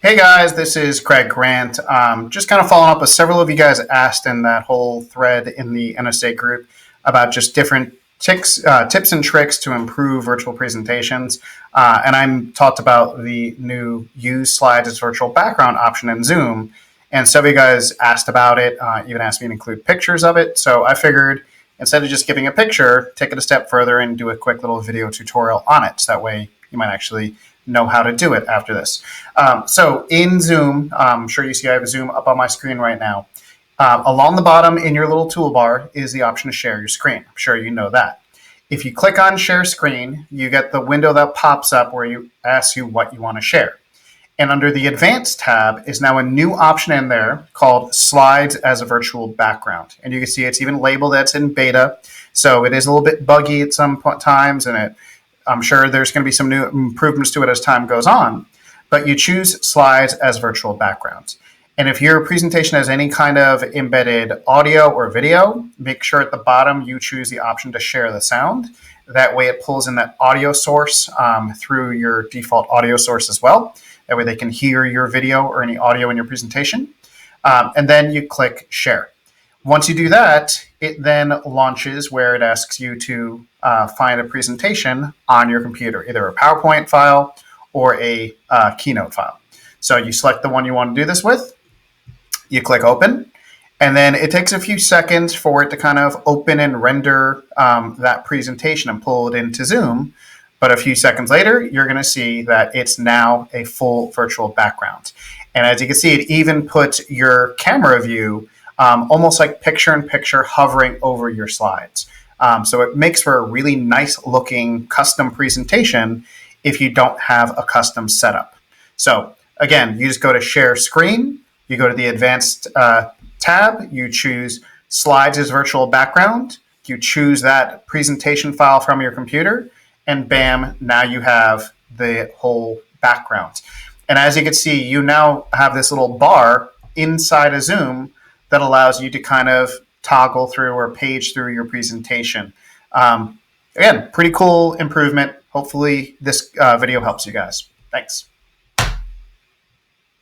Hey guys, this is Craig Grant. Just kind of following up with several of you guys asked in that whole thread in the NSA group about just different tips and tricks to improve virtual presentations. And I'm talked about the new use slides as virtual background option in Zoom. And some of you guys asked about it, even asked me to include pictures of it. So I figured instead of just giving a picture, take it a step further and do a quick little video tutorial on it. So that way you might actually know how to do it after this. So in Zoom, I'm sure you see I have Zoom up on my screen right now. Along the bottom in your little toolbar is the option to share your screen. I'm sure you know that. If you click on share screen, you get the window that pops up where you asks you what you want to share. And under the advanced tab is now a new option in there called slides as a virtual background. And you can see it's even labeled that's in beta. So it is a little bit buggy at some times, and I'm sure there's going to be some new improvements to it as time goes on, but you choose slides as virtual backgrounds. And if your presentation has any kind of embedded audio or video, make sure at the bottom you choose the option to share the sound. That way it pulls in that audio source through your default audio source as well. That way they can hear your video or any audio in your presentation. And then you click share. Once you do that, it then launches where it asks you to find a presentation on your computer, either a PowerPoint file or a Keynote file. So you select the one you want to do this with, you click open, and then it takes a few seconds for it to kind of open and render that presentation and pull it into Zoom. But a few seconds later, you're going to see that it's now a full virtual background. And as you can see, it even puts your camera view almost like picture-in-picture hovering over your slides. So it makes for a really nice-looking custom presentation if you don't have a custom setup. So again, you just go to Share Screen, you go to the Advanced tab, you choose Slides as Virtual Background, you choose that presentation file from your computer, and bam, now you have the whole background. And as you can see, you now have this little bar inside of Zoom that allows you to kind of toggle through or page through your presentation. Again, pretty cool improvement. Hopefully this video helps you guys. Thanks.